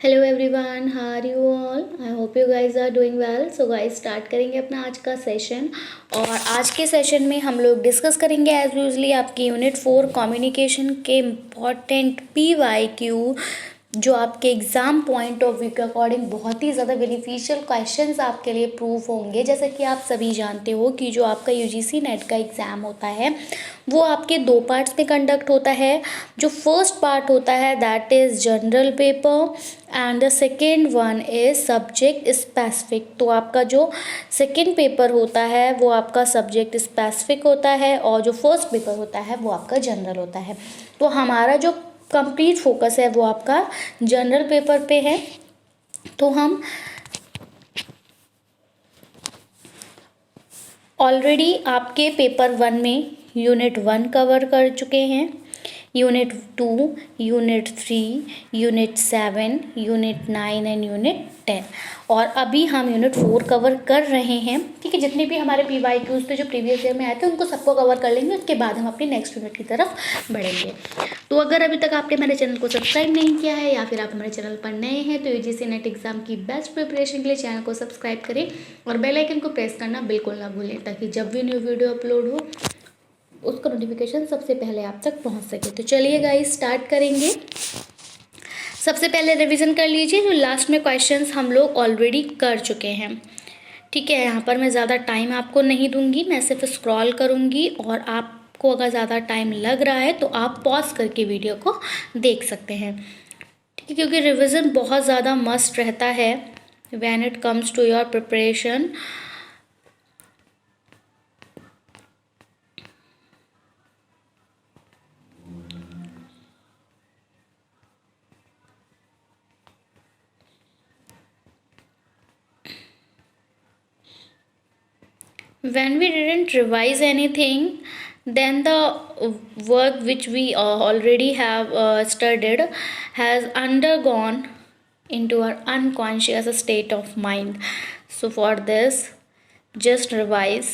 Hello everyone, how are you all? I hope you guys are doing well. So guys start करेंगे अपना आज का session. और आज के सेशन में हम लोग डिस्कस करेंगे एज यूजली आपकी यूनिट 4 कम्युनिकेशन के इम्पॉर्टेंट PYQ जो आपके एग्ज़ाम पॉइंट ऑफ व्यू के अकॉर्डिंग बहुत ही ज़्यादा बेनिफिशियल क्वेश्चंस आपके लिए प्रूफ होंगे। जैसे कि आप सभी जानते हो कि जो आपका UGC नेट का एग्ज़ाम होता है वो आपके 2 पार्ट्स में कंडक्ट होता है। जो फर्स्ट पार्ट होता है that is general paper and the second one is subject specific. तो आपका जो सेकेंड पेपर होता है वो आपका सब्जेक्ट स्पेसिफिक होता है और जो फर्स्ट पेपर होता है वो आपका जनरल होता है। तो हमारा जो कंप्लीट फोकस है वो आपका जनरल पेपर पे है। तो हम ऑलरेडी आपके पेपर 1 में यूनिट 1 कवर कर चुके हैं, unit 2, unit 3, unit 7, unit 9 and unit 10 और अभी हम यूनिट 4 कवर कर रहे हैं। ठीक है, जितने भी हमारे PYQs थे जो प्रीवियस ईयर में आए थे उनको सबको कवर कर लेंगे, उसके बाद हम अपनी नेक्स्ट यूनिट की तरफ बढ़ेंगे। तो अगर अभी तक आपने मेरे चैनल को सब्सक्राइब नहीं किया है या फिर आप हमारे चैनल पर नए हैं तो UGC नेट एग्जाम की बेस्ट प्रिपरेशन के लिए चैनल को सब्सक्राइब करें और बेल आइकन को प्रेस करना बिल्कुल ना भूलें ताकि जब भी न्यू वीडियो अपलोड हो उसका नोटिफिकेशन सबसे पहले आप तक पहुंच सके। तो चलिए गाइस स्टार्ट करेंगे। सबसे पहले रिवीजन कर लीजिए जो लास्ट में क्वेश्चंस हम लोग ऑलरेडी कर चुके हैं। ठीक है, यहाँ पर मैं ज़्यादा टाइम आपको नहीं दूंगी, मैं सिर्फ स्क्रॉल करूँगी और आपको अगर ज़्यादा टाइम लग रहा है तो आप पॉज करके वीडियो को देख सकते हैं। ठीक है, क्योंकि रिविज़न बहुत ज़्यादा मस्ट रहता है when it comes to your preparation. When we didn't revise anything, then the work which we already have studied has undergone into our unconscious state of mind. So for this, just revise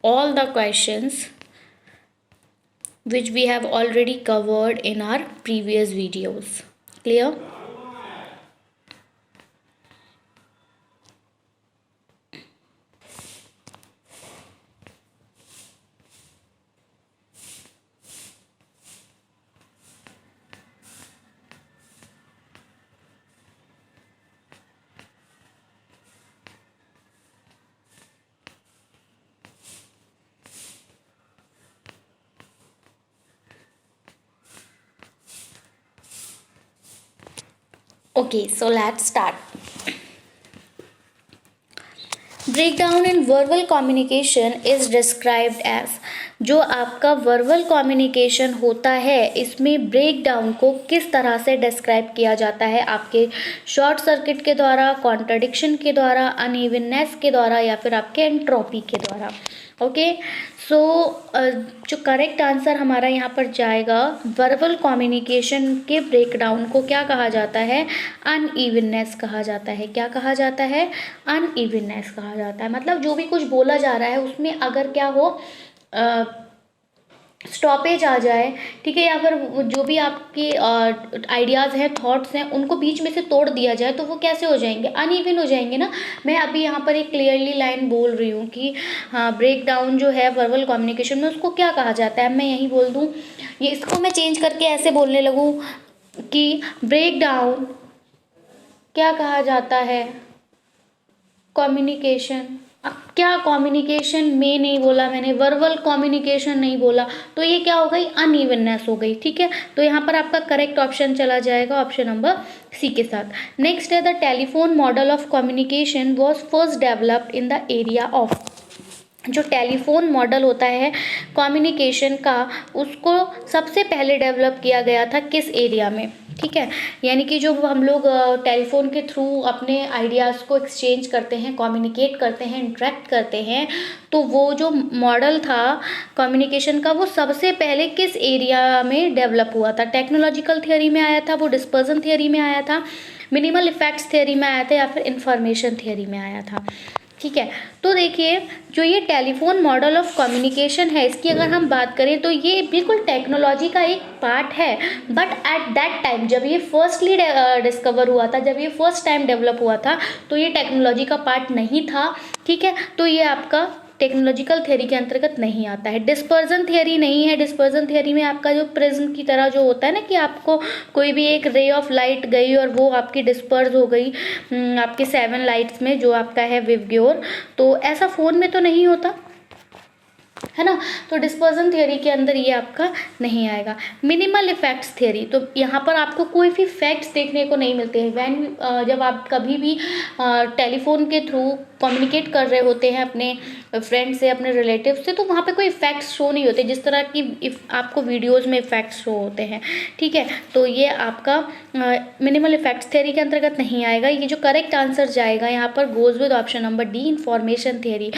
all the questions which we have already covered in our previous videos. Clear? Okay, so let's start. Breakdown in verbal communication is described as, जो आपका verbal communication होता है इसमें break down को किस तरह से describe किया जाता है, आपके शॉर्ट सर्किट के द्वारा, कॉन्ट्रडिक्शन के द्वारा, अनइवननेस के द्वारा या फिर आपके एंट्रोपी के द्वारा। ओके, सो जो करेक्ट आंसर हमारा यहाँ पर जाएगा, वर्बल कम्युनिकेशन के ब्रेकडाउन को क्या कहा जाता है? अनइवननेस कहा जाता है। क्या कहा जाता है? अनइवननेस कहा जाता है। मतलब जो भी कुछ बोला जा रहा है उसमें अगर क्या हो, स्टॉपेज आ जाए, ठीक है, या फिर जो भी आपके आइडियाज़ हैं, थॉट्स हैं, उनको बीच में से तोड़ दिया जाए तो वो कैसे हो जाएंगे? अनइवन हो जाएंगे ना। मैं अभी यहाँ पर एक क्लियरली लाइन बोल रही हूँ कि हाँ, ब्रेक डाउन जो है वर्बल कम्युनिकेशन में उसको क्या कहा जाता है। मैं यही बोल दूँ, ये इसको मैं चेंज करके ऐसे बोलने लगूँ कि ब्रेक डाउन क्या कहा जाता है? कम्युनिकेशन। अब क्या कम्युनिकेशन में नहीं बोला मैंने, वर्बल कम्युनिकेशन नहीं बोला, तो ये क्या हो गई? अनइवननेस हो गई। ठीक है, तो यहाँ पर आपका करेक्ट ऑप्शन चला जाएगा ऑप्शन नंबर सी के साथ। नेक्स्ट है the telephone model of communication was first developed in the area of, जो टेलीफोन मॉडल होता है कम्युनिकेशन का उसको सबसे पहले डेवलप किया गया था किस एरिया में? ठीक है, यानी कि जो हम लोग टेलीफोन के थ्रू अपने आइडियाज़ को एक्सचेंज करते हैं, कम्युनिकेट करते हैं, इंटरेक्ट करते हैं, तो वो जो मॉडल था कम्युनिकेशन का वो सबसे पहले किस एरिया में डेवलप हुआ था? टेक्नोलॉजिकल थियोरी में आया था, वो डिस्पर्जन थियोरी में आया था, मिनिमल इफेक्ट्स थियोरी में आया था या फिर इंफॉर्मेशन थियोरी में आया था? ठीक है। तो देखिए जो ये टेलीफोन मॉडल ऑफ कम्युनिकेशन है, इसकी अगर हम बात करें तो ये बिल्कुल टेक्नोलॉजी का एक पार्ट है, बट एट दैट टाइम जब ये फर्स्टली डिस्कवर हुआ था, जब ये फर्स्ट टाइम डेवलप हुआ था, तो ये टेक्नोलॉजी का पार्ट नहीं था। ठीक है, तो ये आपका टेक्नोलॉजिकल थ्योरी के अंतर्गत नहीं आता है। डिस्पर्जन थ्योरी नहीं है। डिस्पर्जन थ्योरी में आपका जो प्रिज्म की तरह जो होता है ना, कि आपको कोई भी एक रे ऑफ लाइट गई और वो आपकी डिस्पर्स हो गई आपके 7 लाइट्स में, जो आपका है विवग्योर, तो ऐसा फोन में तो नहीं होता है ना। तो डिस्पर्जन थ्योरी के अंदर ये आपका नहीं आएगा। मिनिमल इफेक्ट्स थ्योरी, तो यहाँ पर आपको कोई भी फैक्ट्स देखने को नहीं मिलते हैं। जब आप कभी भी टेलीफोन के थ्रू कम्युनिकेट कर रहे होते हैं अपने फ्रेंड से, अपने रिलेटिव से, तो वहाँ पे कोई इफेक्ट्स शो नहीं होते जिस तरह की आपको वीडियोस में इफेक्ट्स शो होते हैं। ठीक है, तो ये आपका मिनिमल इफेक्ट्स थ्योरी के अंतर्गत नहीं आएगा। ये जो करेक्ट आंसर जाएगा यहाँ पर goes with option number D, information theory.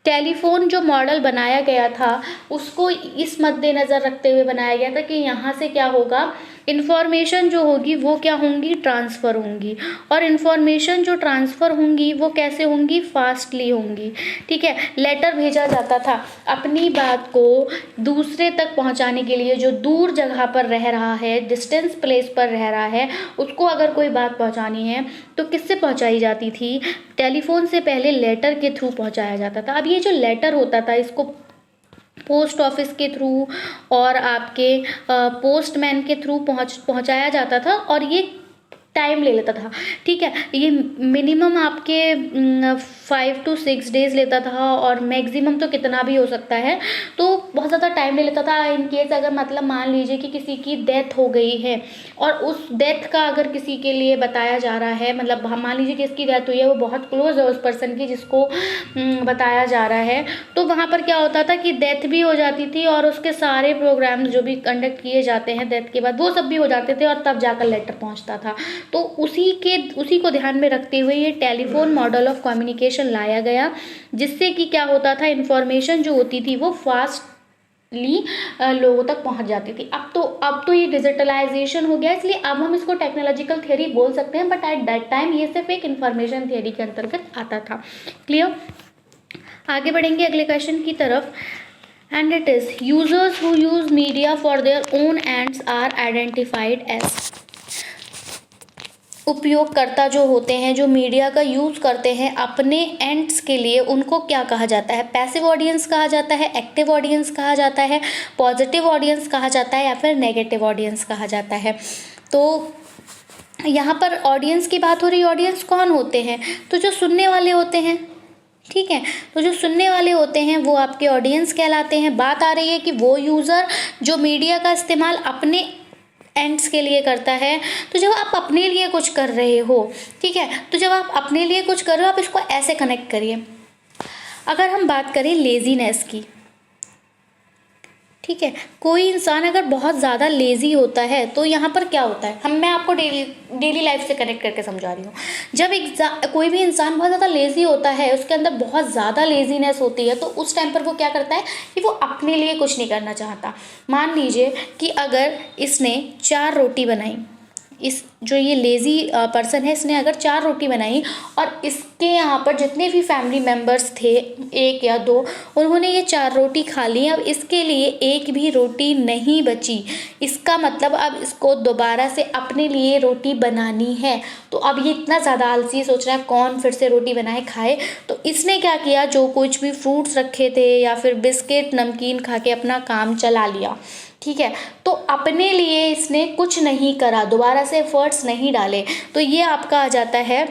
Telephone जो मॉडल बनाया गया था उसको इस मद्देनज़र रखते हुए बनाया गया था कि यहाँ से क्या होगा, इन्फॉर्मेशन जो होगी वो क्या होंगी, ट्रांसफ़र होंगी, और इन्फॉर्मेशन जो ट्रांसफ़र होंगी वो कैसे होंगी, फास्टली होंगी। ठीक है, लेटर भेजा जाता था अपनी बात को दूसरे तक पहुंचाने के लिए, जो दूर जगह पर रह रहा है, डिस्टेंस प्लेस पर रह रहा है, उसको अगर कोई बात पहुंचानी है तो किससे पहुंचाई जाती थी, टेलीफोन से पहले लेटर के थ्रू पहुंचाया जाता था। अब ये जो लेटर होता था इसको पोस्ट ऑफिस के थ्रू और आपके पोस्टमैन के थ्रू पहुंचाया जाता था, और ये टाइम ले लेता था। ठीक है, ये मिनिमम आपके 5 to 6 डेज लेता था, और मैक्सिमम तो कितना भी हो सकता है, तो बहुत ज़्यादा टाइम ले लेता था। इन केस अगर मतलब मान लीजिए कि किसी की डेथ हो गई है और उस डेथ का अगर किसी के लिए बताया जा रहा है, मतलब मान लीजिए कि इसकी डेथ हुई है, वो बहुत क्लोज है उस पर्सन की जिसको बताया जा रहा है, तो वहाँ पर क्या होता था कि डेथ भी हो जाती थी और उसके सारे प्रोग्राम जो भी कंडक्ट किए जाते हैं डेथ के बाद वो सब भी हो जाते थे, और तब जाकर लेटर पहुँचता था। तो उसी को ध्यान में रखते हुए ये टेलीफोन मॉडल ऑफ कम्युनिकेशन लाया गया, जिससे कि क्या होता था, इन्फॉर्मेशन जो होती थी वो फास्टली लोगों तक पहुंच जाती थी। अब तो ये डिजिटलाइजेशन हो गया, इसलिए अब हम इसको टेक्नोलॉजिकल थ्योरी बोल सकते हैं, बट एट दैट टाइम ये सिर्फ एक इन्फॉर्मेशन थ्योरी के अंतर्गत आता था। क्लियर, आगे बढ़ेंगे अगले क्वेश्चन की तरफ। And it is users who use media for their own ends are identified as. उपयोगकर्ता जो होते हैं, जो मीडिया का यूज़ करते हैं अपने एंड्स के लिए, उनको क्या कहा जाता है, पैसिव ऑडियंस कहा जाता है, एक्टिव ऑडियंस कहा जाता है, पॉजिटिव ऑडियंस कहा जाता है, या फिर नेगेटिव ऑडियंस कहा जाता है। तो यहाँ पर ऑडियंस की बात हो रही है। ऑडियंस कौन होते हैं, तो जो सुनने वाले होते हैं। ठीक है, तो जो सुनने वाले होते हैं वो आपके ऑडियंस कहलाते हैं। बात आ रही है कि वो यूज़र जो मीडिया का इस्तेमाल अपने एंड्स के लिए करता है। तो जब आप अपने लिए कुछ कर रहे हो, ठीक है, तो जब आप अपने लिए कुछ कर रहे हो, आप इसको ऐसे कनेक्ट करिए। अगर हम बात करें लेजीनेस की, ठीक है, कोई इंसान अगर बहुत ज़्यादा लेज़ी होता है तो यहाँ पर क्या होता है, मैं आपको डेली लाइफ से कनेक्ट करके समझा रही हूँ। जब कोई भी इंसान बहुत ज़्यादा लेज़ी होता है, उसके अंदर बहुत ज़्यादा लेज़ीनेस होती है, तो उस टाइम पर वो क्या करता है कि वो अपने लिए कुछ नहीं करना चाहता। मान लीजिए कि अगर इसने 4 रोटी बनाई, जो ये लेज़ी पर्सन है, इसने अगर 4 रोटी बनाई और इसके यहाँ पर जितने भी फैमिली मेम्बर्स थे, 1 या 2, उन्होंने ये 4 रोटी खा ली। अब इसके लिए एक भी रोटी नहीं बची। इसका मतलब अब इसको दोबारा से अपने लिए रोटी बनानी है। तो अब ये इतना ज़्यादा आलसी, सोच रहा है कौन फिर से रोटी बनाए खाए। तो इसने क्या किया, जो कुछ भी फ्रूट्स रखे थे या फिर बिस्किट नमकीन खा के अपना काम चला लिया। ठीक है, तो अपने लिए इसने कुछ नहीं करा, दोबारा से एफर्ट्स नहीं डाले। तो ये आपका आ जाता है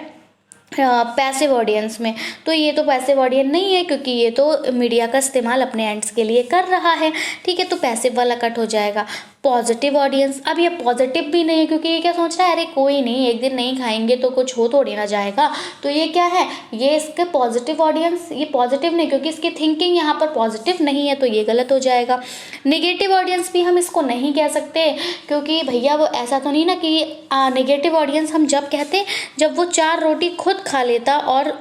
पैसिव ऑडियंस में। तो ये तो पैसिव ऑडियंस नहीं है, क्योंकि ये तो मीडिया का इस्तेमाल अपने एंड्स के लिए कर रहा है। ठीक है, तो पैसिव वाला कट हो जाएगा। पॉजिटिव ऑडियंस, अब ये पॉजिटिव भी नहीं है, क्योंकि ये क्या सोच रहा है, अरे कोई नहीं, एक दिन नहीं खाएंगे तो कुछ हो थोड़ी ना जाएगा। तो ये क्या है, ये इसके पॉजिटिव ऑडियंस, ये पॉजिटिव नहीं, क्योंकि इसकी थिंकिंग यहाँ पर पॉजिटिव नहीं है, तो ये गलत हो जाएगा। नेगेटिव ऑडियंस भी हम इसको नहीं कह सकते, क्योंकि भैया वो ऐसा तो नहीं ना कि नेगेटिव ऑडियंस हम जब कहते जब वो 4 रोटी खुद खा लेता और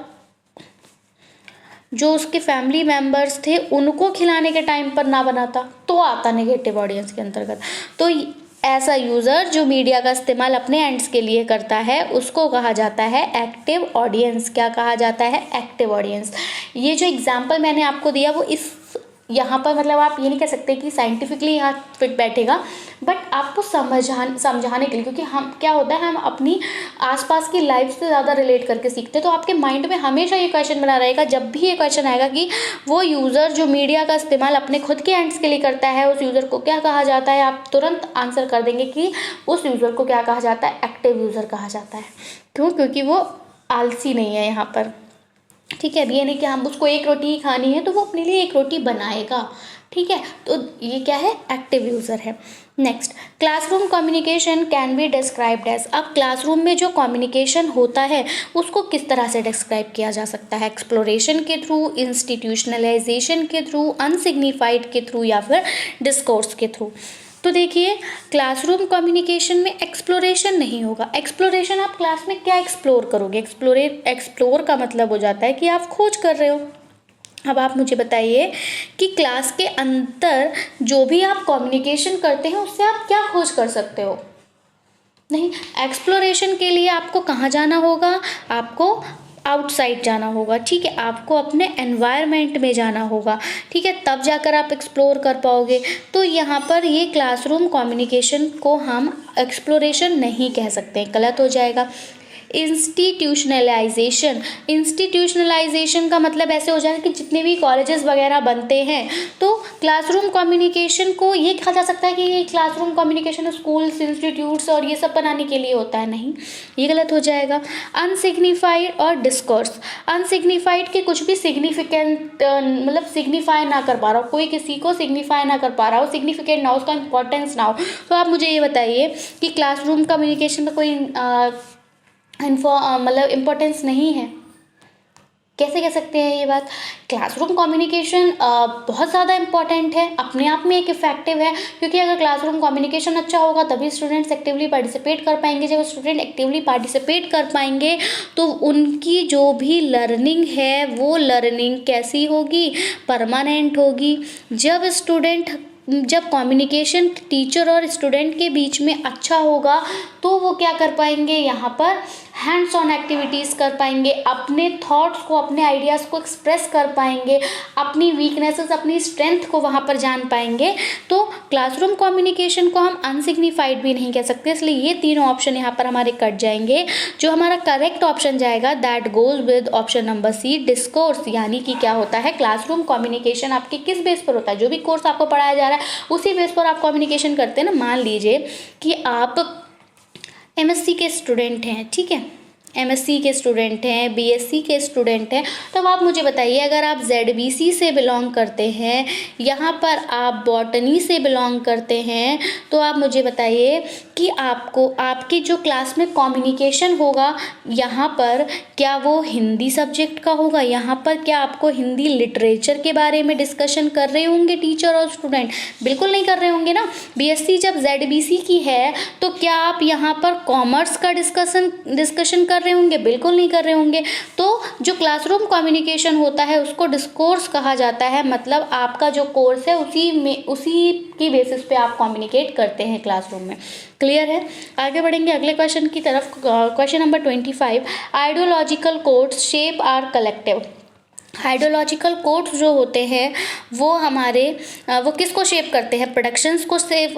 जो उसके फैमिली मेम्बर्स थे उनको खिलाने के टाइम पर ना बनाता, तो आता नेगेटिव ऑडियंस के अंतर्गत। तो ऐसा यूज़र जो मीडिया का इस्तेमाल अपने एंड्स के लिए करता है उसको कहा जाता है एक्टिव ऑडियंस। क्या कहा जाता है? Active audience. ये जो एग्जाम्पल मैंने आपको दिया वो इस यहाँ पर मतलब आप ये नहीं कह सकते कि साइंटिफिकली यहाँ फिट बैठेगा, बट आपको समझाने के लिए, क्योंकि हम क्या होता है हम अपनी आसपास की लाइफ से ज़्यादा रिलेट करके सीखते हैं। तो आपके माइंड में हमेशा ये क्वेश्चन बना रहेगा, जब भी ये क्वेश्चन आएगा कि वो यूज़र जो मीडिया का इस्तेमाल अपने खुद के एंड्स के लिए करता है उस यूज़र को क्या कहा जाता है, आप तुरंत आंसर कर देंगे कि उस यूज़र को क्या कहा जाता है? एक्टिव यूज़र कहा जाता है। क्यों? क्योंकि वो आलसी नहीं है यहाँ पर। ठीक है, अब ये नहीं कि हम उसको एक रोटी ही खानी है तो वो अपने लिए एक रोटी बनाएगा। ठीक है, तो ये क्या है? एक्टिव यूज़र है। Next, classroom communication can be described as. अब क्लासरूम में जो कम्युनिकेशन होता है उसको किस तरह से डिस्क्राइब किया जा सकता है? एक्सप्लोरेशन के थ्रू, इंस्टीट्यूशनलाइजेशन के थ्रू, अनसिग्निफाइड के थ्रू या फिर डिस्कोर्स के थ्रू। तो देखिए, क्लासरूम कम्युनिकेशन में एक्सप्लोरेशन नहीं होगा। एक्सप्लोरेशन आप क्लास में क्या एक्सप्लोर करोगे? एक्सप्लोर का मतलब हो जाता है कि आप खोज कर रहे हो। अब आप मुझे बताइए कि क्लास के अंदर जो भी आप कम्युनिकेशन करते हैं उससे आप क्या खोज कर सकते हो? नहीं, एक्सप्लोरेशन के लिए आपको कहाँ जाना होगा? आपको आउटसाइड जाना होगा। ठीक है, आपको अपने एनवायरनमेंट में जाना होगा। ठीक है, तब जाकर आप एक्सप्लोर कर पाओगे। तो यहाँ पर ये क्लासरूम कम्युनिकेशन को हम एक्सप्लोरेशन नहीं कह सकते, गलत हो जाएगा। इंस्टीट्यूशनलाइजेशन का मतलब ऐसे हो जाएगा कि जितने भी कॉलेजेस वगैरह बनते हैं तो क्लासरूम कम्युनिकेशन को ये कहा जा सकता है कि ये क्लासरूम कम्युनिकेशन स्कूल्स, इंस्टीट्यूट्स और ये सब बनाने के लिए होता है। नहीं, ये गलत हो जाएगा। अनसिग्निफाइड और डिस्कोर्स, अनसिग्निफाइड के कुछ भी सिग्निफिकेंट मतलब सिग्निफाई ना कर पा रहा हो, कोई किसी को सिग्निफाई ना कर पा रहा हो, सिग्निफिकेंट ना हो, उसका इंपॉर्टेंस ना हो, तो आप मुझे ये बताइए कि क्लासरूम कम्युनिकेशन का कोई मतलब इम्पोर्टेंस नहीं है। कैसे कह सकते हैं ये बात? क्लासरूम कम्युनिकेशन बहुत ज़्यादा इम्पॉर्टेंट है, अपने आप में एक इफेक्टिव है, क्योंकि अगर क्लासरूम कम्युनिकेशन अच्छा होगा तभी स्टूडेंट्स एक्टिवली पार्टिसिपेट कर पाएंगे। जब स्टूडेंट एक्टिवली पार्टिसिपेट कर पाएंगे तो उनकी जो भी लर्निंग है वो लर्निंग कैसी होगी? परमानेंट होगी। जब कम्युनिकेशन टीचर और स्टूडेंट के बीच में अच्छा होगा तो वो क्या कर पाएंगे? यहाँ पर हैंड्स ऑन एक्टिविटीज़ कर पाएंगे, अपने थॉट्स को, अपने आइडियाज़ को एक्सप्रेस कर पाएंगे, अपनी वीकनेसेस, अपनी स्ट्रेंथ को वहाँ पर जान पाएंगे। तो क्लासरूम कम्युनिकेशन को हम अनसिग्निफाइड भी नहीं कह सकते, इसलिए ये तीनों ऑप्शन यहाँ पर हमारे कट जाएंगे। जो हमारा करेक्ट ऑप्शन जाएगा that goes with option number C, discourse. यानी कि क्या होता है? क्लासरूम कम्युनिकेशन आपके किस बेस पर होता है? जो भी कोर्स आपको पढ़ाया जा रहा है उसी बेस पर आप कम्युनिकेशन करते हैं ना। मान लीजिए कि आप एमएससी के स्टूडेंट हैं, ठीक है, एमएससी के स्टूडेंट हैं, बीएससी के स्टूडेंट हैं, तो आप मुझे बताइए अगर आप जेडबीसी से बिलोंग करते हैं, यहाँ पर आप बॉटनी से बिलोंग करते हैं, तो आप मुझे बताइए कि आपको आपकी जो क्लास में कम्युनिकेशन होगा यहाँ पर क्या वो हिंदी सब्जेक्ट का होगा? यहाँ पर क्या आपको हिंदी लिटरेचर के बारे में डिस्कशन कर रहे होंगे टीचर और स्टूडेंट? बिल्कुल नहीं कर रहे होंगे ना। बीएससी जब जेडबीसी की है तो क्या आप यहाँ पर कॉमर्स का डिस्कशन कर रहे होंगे? बिल्कुल नहीं कर रहे होंगे। तो जो क्लासरूम कम्युनिकेशन होता है उसको डिस्कोर्स कहा जाता है, मतलब आपका जो कोर्स है उसी की बेसिस पे आप कम्युनिकेट करते हैं क्लासरूम में। क्लियर है? आगे बढ़ेंगे अगले क्वेश्चन की तरफ। Question number 25, ideological codes shape are collective. Ideological codes जो होते हैं वो हमारे वो किसको शेप करते हैं? प्रोडक्शंस को शेप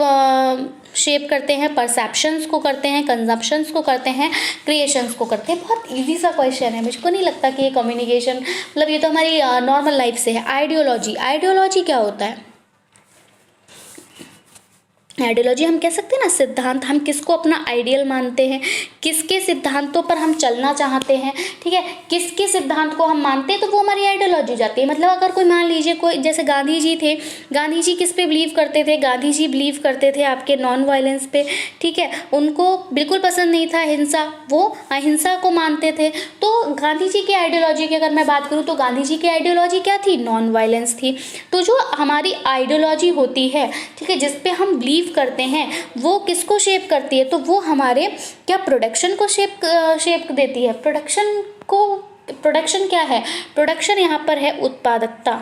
करते हैं, परसेप्शंस को करते हैं, कंजम्पशंस को करते हैं, क्रिएशंस को करते हैं। बहुत इजी सा क्वेश्चन है, मुझको नहीं लगता कि ये कम्युनिकेशन मतलब ये तो हमारी नॉर्मल लाइफ से है। आइडियोलॉजी क्या होता है? आइडियोलॉजी हम कह सकते हैं ना सिद्धांत, हम किसको अपना आइडियल मानते हैं, किसके सिद्धांतों पर हम चलना चाहते हैं। ठीक है, किसके सिद्धांत को हम मानते हैं तो वो हमारी आइडियोलॉजी हो जाती है। मतलब अगर कोई मान लीजिए कोई जैसे गांधी जी थे, गांधी जी किस पे बिलीव करते थे? गांधी जी बिलीव करते थे आपके नॉन वायलेंस पे। ठीक है, उनको बिल्कुल पसंद नहीं था हिंसा, वो अहिंसा को मानते थे। तो गांधी जी की आइडियोलॉजी की अगर मैं बात करूँ तो गांधी जी की आइडियोलॉजी क्या थी? नॉन वायलेंस थी। तो जो हमारी आइडियोलॉजी होती है, ठीक है, जिस पे हम बिलीव करते हैं वो किसको शेप करती है? तो वो हमारे क्या प्रोडक्शन को शेप देती है। प्रोडक्शन क्या है? प्रोडक्शन यहाँ पर है उत्पादकता।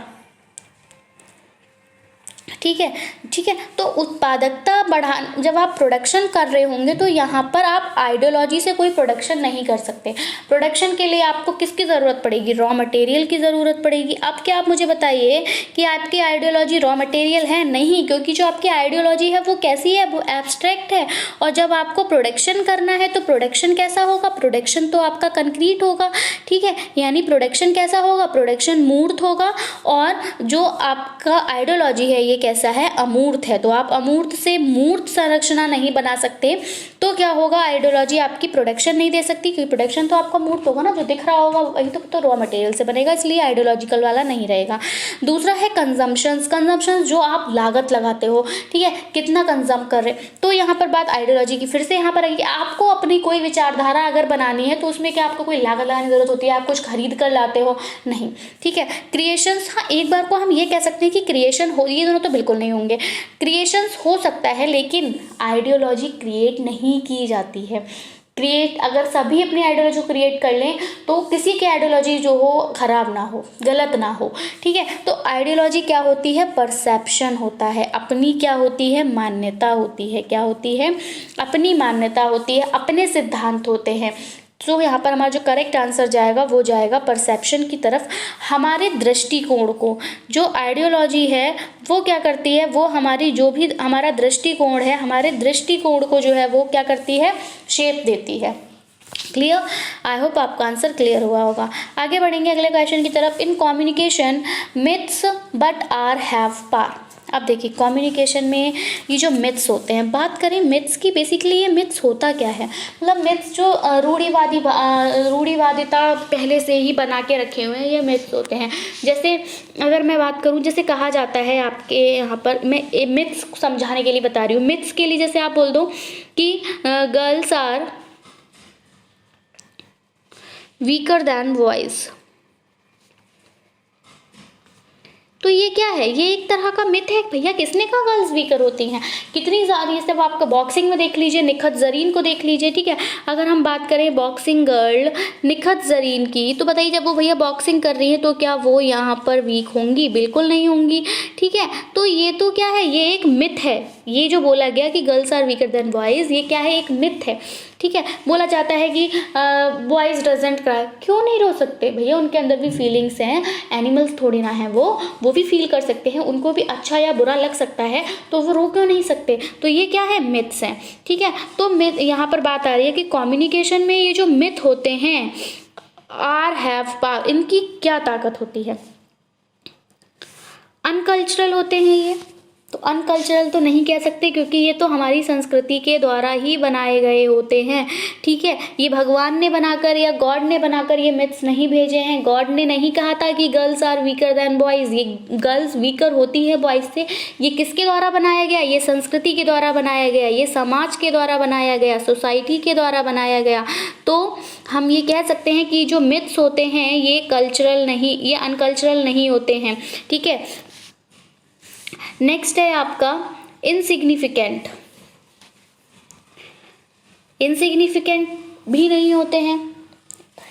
ठीक है, ठीक है। तो उत्पादकता बढ़ा, जब आप प्रोडक्शन कर रहे होंगे तो यहाँ पर आप आइडियोलॉजी से कोई प्रोडक्शन नहीं कर सकते। प्रोडक्शन के लिए आपको किसकी ज़रूरत पड़ेगी? रॉ मटेरियल की ज़रूरत पड़ेगी। अब क्या आप मुझे बताइए कि आपकी आइडियोलॉजी रॉ मटेरियल है? नहीं, क्योंकि जो आपकी आइडियोलॉजी है वो कैसी है? वो एब्स्ट्रैक्ट है। और जब आपको प्रोडक्शन करना है तो प्रोडक्शन कैसा होगा? प्रोडक्शन तो आपका कंक्रीट होगा, ठीक है। यानी प्रोडक्शन कैसा होगा? प्रोडक्शन मूर्त होगा। और जो आपका आइडियोलॉजी है ये कैसा है? अमूर्त है। तो आप अमूर्त से मूर्त संरचना नहीं बना सकते, तो क्या होगा? आइडियोलॉजी आपकी प्रोडक्शन नहीं दे सकती, क्योंकि प्रोडक्शन तो आपका मूर्त होगा ना, जो दिख रहा होगा वही तो रॉ मटेरियल से बनेगा, इसलिए आइडियोलॉजिकल वाला नहीं रहेगा। दूसरा है कंजम्पशंस। कंजम्पशंस जो आप लागत लगाते हो, ठीक है, कितना कंजम कर रहे, तो यहाँ पर बात आइडियोलॉजी की फिर से यहाँ पर आएगी। आपको अपनी कोई विचारधारा अगर बनानी है तो उसमें क्या आपको कोई लागत लगाने की जरूरत होती है? आप कुछ खरीद कर लाते हो? नहीं, ठीक है। क्रिएशंस, हाँ, एक बार को हम ये कह सकते हैं कि क्रिएशन हो, ये दोनों तो बिल्कुल नहीं होंगे। क्रिएशंस हो सकता है लेकिन आइडियोलॉजी क्रिएट नहीं की जाती है। क्रिएट अगर सभी अपनी आइडियोलॉजी क्रिएट कर लें तो किसी की आइडियोलॉजी जो हो खराब ना हो, गलत ना हो, ठीक है। तो आइडियोलॉजी क्या होती है? परसेप्शन होता है। अपनी क्या होती है? मान्यता होती है। क्या होती है? अपनी मान्यता होती है, अपने सिद्धांत होते हैं। तो यहाँ पर हमारा जो करेक्ट आंसर जाएगा वो जाएगा परसेप्शन की तरफ। हमारे दृष्टिकोण को, जो आइडियोलॉजी है वो क्या करती है? वो हमारी जो भी हमारा दृष्टिकोण है, हमारे दृष्टिकोण को जो है वो क्या करती है? शेप देती है। क्लियर? आई होप आपका आंसर क्लियर हुआ होगा। आगे बढ़ेंगे अगले क्वेश्चन की तरफ। In communication myths but are have power. अब देखिए कम्युनिकेशन में ये जो मिथ्स होते हैं, बात करें मिथ्स की, बेसिकली ये मिथ्स होता क्या है? मतलब मिथ्स जो रूढ़िवादिता पहले से ही बना के रखे हुए हैं, ये मिथ्स होते हैं। जैसे अगर मैं बात करूं, जैसे कहा जाता है आपके यहाँ पर, मैं मिथ्स समझाने के लिए बता रही हूँ। मिथ्स के लिए जैसे आप बोल दो कि girls are weaker than boys, तो ये क्या है? ये एक तरह का मिथ है। भैया किसने कहा गर्ल्स वीकर होती हैं? कितनी सारी, ये सब आपका बॉक्सिंग में देख लीजिए, निखत जरीन को देख लीजिए, ठीक है। अगर हम बात करें बॉक्सिंग गर्ल निखत जरीन की, तो बताइए जब वो भैया बॉक्सिंग कर रही है तो क्या वो यहाँ पर वीक होंगी? बिल्कुल नहीं होंगी, ठीक है। तो ये तो क्या है? ये एक मिथ है। ये जो बोला गया कि girls are weaker than boys, ये क्या है? एक मिथ है, ठीक है। बोला जाता है कि बॉयज़ डजंट क्राई। क्यों नहीं रो सकते भैया? उनके अंदर भी फीलिंग्स हैं, एनिमल्स थोड़ी ना हैं वो भी फील कर सकते हैं, उनको भी अच्छा या बुरा लग सकता है, तो वो रो क्यों नहीं सकते? तो ये क्या है? मिथ्स हैं, ठीक है। तो मिथ, यहाँ पर बात आ रही है कि कम्युनिकेशन में ये जो मिथ होते हैं आर हैव पावर, इनकी क्या ताकत होती है? अनकल्चरल होते हैं ये, तो अनकल्चरल तो नहीं कह सकते क्योंकि ये तो हमारी संस्कृति के द्वारा ही बनाए गए होते हैं, ठीक है। ये भगवान ने बनाकर या गॉड ने बनाकर ये मिथ्स नहीं भेजे हैं। गॉड ने नहीं कहा था कि girls are weaker than boys, ये गर्ल्स वीकर होती है बॉयज़ से। ये किसके द्वारा बनाया गया? ये संस्कृति के द्वारा बनाया गया, ये समाज के द्वारा बनाया गया, सोसाइटी के द्वारा बनाया गया। तो हम ये कह सकते हैं कि जो मिथ्स होते हैं ये कल्चरल नहीं, ये अनकल्चरल नहीं होते हैं, ठीक है। नेक्स्ट है आपका इनसिग्निफिकेंट। इनसिग्निफिकेंट भी नहीं होते हैं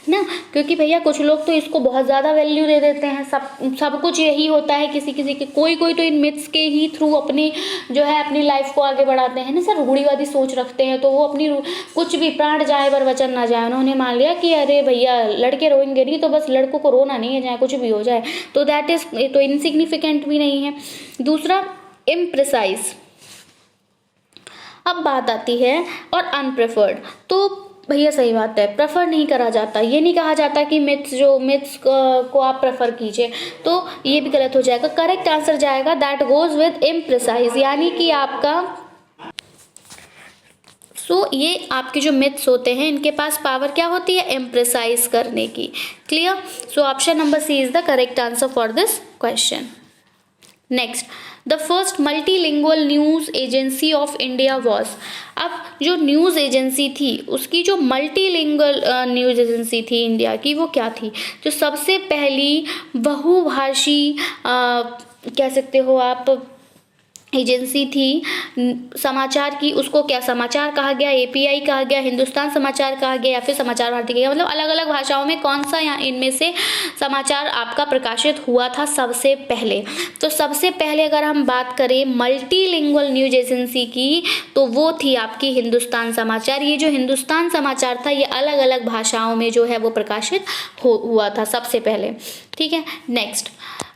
ना, क्योंकि भैया कुछ लोग तो इसको बहुत ज़्यादा वैल्यू दे देते हैं। सब कुछ यही होता है किसी किसी के, कोई तो इन मिथ्स के ही थ्रू अपनी जो है अपनी लाइफ को आगे बढ़ाते हैं ना सर। रूढ़िवादी सोच रखते हैं तो वो अपनी कुछ भी, प्राण जाए पर वचन ना जाए। उन्होंने मान लिया कि अरे भैया लड़के रोएंगे नहीं तो बस लड़कों को रोना नहीं है, चाहे कुछ भी हो जाए, तो दैट इज तो इनसिग्निफिकेंट भी नहीं है। दूसरा इम्प्रिसाइज। अब बात आती है और अनप्रेफर्ड, तो भैया सही बात है, प्रेफर नहीं करा जाता। ये नहीं कहा जाता कि मिथ्स को आप प्रेफर कीजिए, तो ये भी गलत हो जाएगा। करेक्ट आंसर जाएगा दैट गोज विद इम्प्रिसाइज, यानी कि आपका ये आपके जो मिथ्स होते हैं इनके पास पावर क्या होती है? इम्प्रिसाइज करने की। Clear? So option number C is the correct answer for this question. Next, the first multilingual news agency of India was. अब जो न्यूज़ एजेंसी थी उसकी जो मल्टीलिंगुअल न्यूज़ एजेंसी थी इंडिया की, वो क्या थी? जो सबसे पहली बहुभाषी कह सकते हो आप एजेंसी थी समाचार की, उसको क्या समाचार कहा गया, एपीआई कहा गया, हिंदुस्तान समाचार कहा गया, या फिर समाचार भारती कहा गया। मतलब अलग अलग भाषाओं में कौन सा यहाँ इनमें से समाचार आपका प्रकाशित हुआ था सबसे पहले। तो सबसे पहले अगर हम बात करें मल्टीलिंगुअल न्यूज एजेंसी की, तो वो थी आपकी हिंदुस्तान समाचार। ये जो हिंदुस्तान समाचार था ये अलग अलग भाषाओं में जो है वो प्रकाशित हुआ था सबसे पहले। ठीक है, next,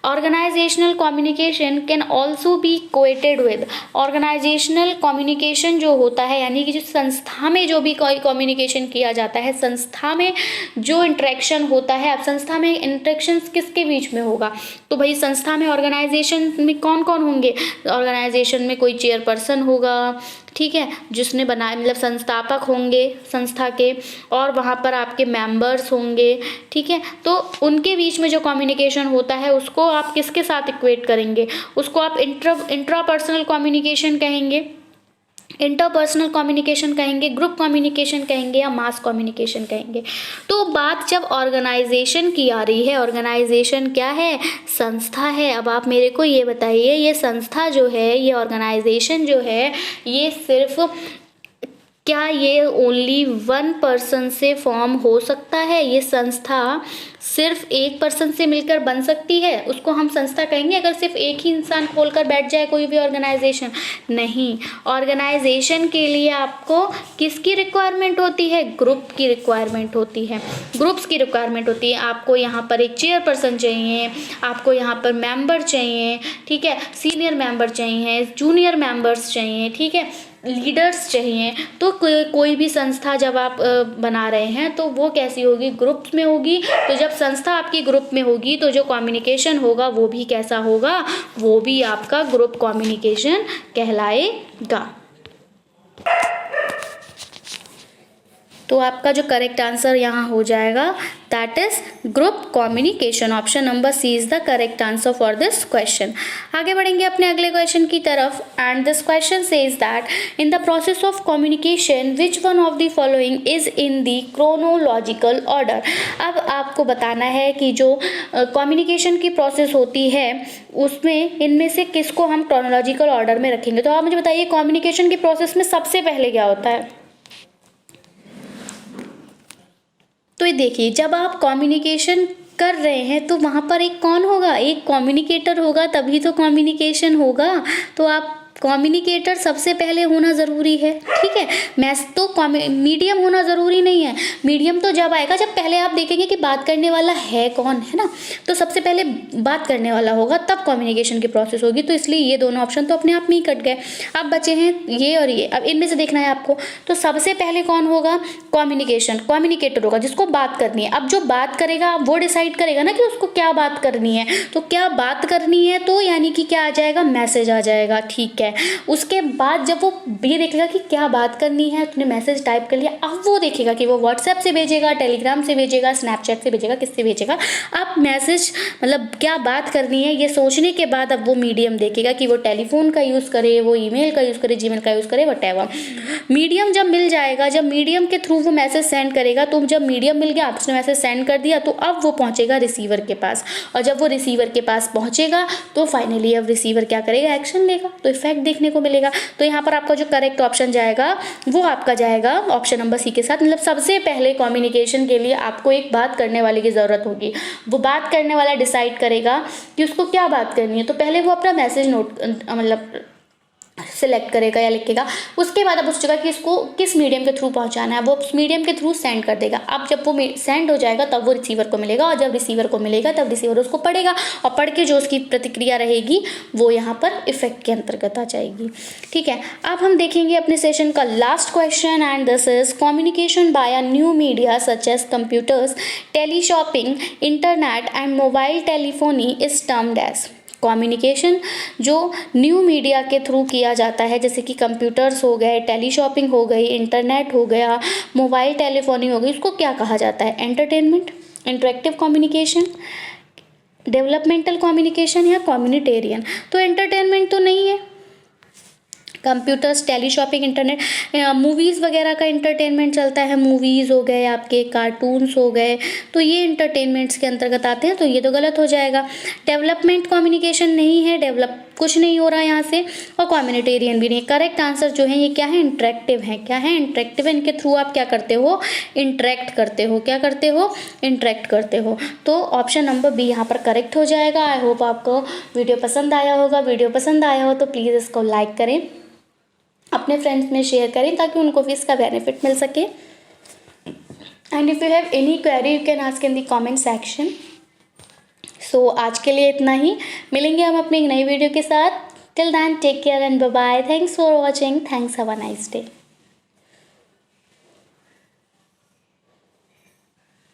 organisational communication can also be coated with. Organisational communication जो होता है, यानी कि जो संस्था में जो भी कोई कम्युनिकेशन किया जाता है, संस्था में जो इंटरेक्शन होता है, अब संस्था में इंटरेक्शन किसके बीच में होगा, तो भाई संस्था में ऑर्गेनाइजेशन में कौन कौन होंगे, ऑर्गेनाइजेशन में कोई चेयरपर्सन होगा, ठीक है, जिसने बनाया, मतलब संस्थापक होंगे संस्था के, और वहाँ पर आपके मेंबर्स होंगे। ठीक है, तो उनके बीच में जो कम्युनिकेशन होता है उसको आप किसके साथ इक्वेट करेंगे, उसको आप इंट्रापर्सनल कम्युनिकेशन कहेंगे, इंटरपर्सनल कम्युनिकेशन कहेंगे, ग्रुप कम्युनिकेशन कहेंगे, या मास कम्युनिकेशन कहेंगे। तो बात जब ऑर्गेनाइजेशन की आ रही है, ऑर्गेनाइजेशन क्या है, संस्था है। अब आप मेरे को ये बताइए, ये संस्था जो है, ये ऑर्गेनाइजेशन जो है, ये सिर्फ क्या ये ओनली वन पर्सन से फॉर्म हो सकता है, ये संस्था सिर्फ एक पर्सन से मिलकर बन सकती है, उसको हम संस्था कहेंगे अगर सिर्फ एक ही इंसान खोलकर बैठ जाए कोई भी ऑर्गेनाइजेशन? नहीं, ऑर्गेनाइजेशन के लिए आपको किसकी रिक्वायरमेंट होती है, ग्रुप की रिक्वायरमेंट होती है, ग्रुप्स की रिक्वायरमेंट होती है। आपको यहाँ पर एक चेयरपर्सन चाहिए, आपको यहाँ पर मेंबर चाहिए, ठीक है, सीनियर मेंबर चाहिए, जूनियर मेंबर्स चाहिए, ठीक है, लीडर्स चाहिए। तो कोई भी संस्था जब आप बना रहे हैं तो वो कैसी होगी, ग्रुप्स में होगी। तो जब संस्था आपकी ग्रुप में होगी तो जो कम्युनिकेशन होगा वो भी कैसा होगा, वो भी आपका ग्रुप कम्युनिकेशन कहलाएगा। तो आपका जो करेक्ट आंसर यहाँ हो जाएगा that is group communication. Option number C is the correct answer for this question. आगे बढ़ेंगे अपने अगले क्वेश्चन की तरफ and this question says that in the process of communication which one of the following is in the chronological order. अब आपको बताना है कि जो कम्युनिकेशन की प्रोसेस होती है उसमें इनमें से किसको हम क्रोनोलॉजिकल ऑर्डर में रखेंगे। तो आप मुझे बताइए कम्युनिकेशन की प्रोसेस में सबसे पहले क्या होता है। तो ये देखिए, जब आप कम्युनिकेशन कर रहे हैं तो वहाँ पर एक कौन होगा, एक कम्युनिकेटर होगा, तभी तो कम्युनिकेशन होगा। तो आप कम्युनिकेटर सबसे पहले होना ज़रूरी है, ठीक है। मैस तो मीडियम होना ज़रूरी नहीं है, मीडियम तो जब आएगा जब पहले आप देखेंगे कि बात करने वाला है कौन, है ना। तो सबसे पहले बात करने वाला होगा तब कम्युनिकेशन की प्रोसेस होगी। तो इसलिए ये दोनों ऑप्शन तो अपने आप में ही कट गए। अब बचे हैं ये और ये, अब इनमें से देखना है आपको। तो सबसे पहले कौन होगा, कम्युनिकेटर होगा जिसको बात करनी है। अब जो बात करेगा वो डिसाइड करेगा ना कि उसको क्या बात करनी है। तो क्या बात करनी है तो यानी कि क्या आ जाएगा, मैसेज आ जाएगा, ठीक है। उसके बाद जब वो ये देखेगा कि क्या बात करनी है, उसने मैसेज टाइप कर लिया, अब वो देखेगा कि वो व्हाट्सएप से भेजेगा, टेलीग्राम से भेजेगा, स्नैपचैट से भेजेगा, किससे भेजेगा। अब मैसेज मतलब क्या बात करनी है ये सोचने के बाद अब वो मीडियम देखेगा कि वो टेलीफोन का यूज़ करे, वो ईमेल का यूज़ करे, जीमेल का यूज़ करे, व्हाटएवर। मीडियम जब मिल जाएगा, जब मीडियम के थ्रू वो मैसेज सेंड करेगा, तो जब मीडियम मिल गया, आपने मैसेज सेंड कर दिया, तो अब वो पहुंचेगा रिसीवर के पास। और जब वो रिसीवर के पास पहुंचेगा तो फाइनली अब रिसीवर क्या करेगा, एक्शन लेगा, तो इफेक्ट देखने को मिलेगा। तो यहाँ पर आपका जो करेक्ट ऑप्शन जाएगा वो आपका जाएगा ऑप्शन नंबर सी के साथ। मतलब सबसे पहले कम्युनिकेशन के लिए आपको एक बात करने वाले की ज़रूरत होगी। वो बात करने वाला डिसाइड करेगा कि उसको क्या बात करनी है। तो पहले वो अपना मैसेज नोट मतलब सिलेक्ट करेगा या लिखेगा। उसके बाद अब उस जगह कि इसको किस मीडियम के थ्रू पहुंचाना है, वो उस मीडियम के थ्रू सेंड कर देगा। अब जब वो सेंड हो जाएगा तब वो रिसीवर को मिलेगा, और जब रिसीवर को मिलेगा तब रिसीवर उसको पढ़ेगा, और पढ़ के जो उसकी प्रतिक्रिया रहेगी वो यहाँ पर इफेक्ट के अंतर्गत आ जाएगी, ठीक है। अब हम देखेंगे अपने सेशन का last question and this is communication by a new media such as computers, teleshopping, internet and mobile telephony is termed as. Communication जो न्यू मीडिया के थ्रू किया जाता है, जैसे कि कंप्यूटर्स हो गए, टेलीशॉपिंग हो गई, इंटरनेट हो गया, मोबाइल टेलीफोनी हो गई, उसको क्या कहा जाता है, entertainment, interactive communication, developmental communication या कम्युनिटेरियन। तो एंटरटेनमेंट तो नहीं है। कंप्यूटर्स, टेलीशॉपिंग, इंटरनेट, मूवीज़ वगैरह का इंटरटेनमेंट चलता है, मूवीज़ हो गए आपके, कार्टून्स हो गए, तो ये इंटरटेनमेंट्स के अंतर्गत आते हैं, तो ये तो गलत हो जाएगा। डेवलपमेंट कम्युनिकेशन नहीं है, कुछ नहीं हो रहा है यहाँ से, और कम्युनिटेरियन भी नहीं। करेक्ट आंसर जो है ये क्या है, इंटरेक्टिव है। क्या है, इंटरेक्टिव है। इनके थ्रू आप क्या करते हो, इंटरेक्ट करते हो। क्या करते हो, इंटरेक्ट करते हो। तो ऑप्शन नंबर बी यहाँ पर करेक्ट हो जाएगा। आई होप आपको वीडियो पसंद आया होगा। वीडियो पसंद आया हो तो प्लीज़ इसको लाइक करें, अपने फ्रेंड्स में शेयर करें ताकि उनको भी इसका बेनिफिट मिल सके। And if you have any query you can ask in the comment section. So आज के लिए इतना ही, मिलेंगे हम अपनी एक नई वीडियो के साथ। Till then take care and bye bye. Thanks for watching. Thanks, have a nice day.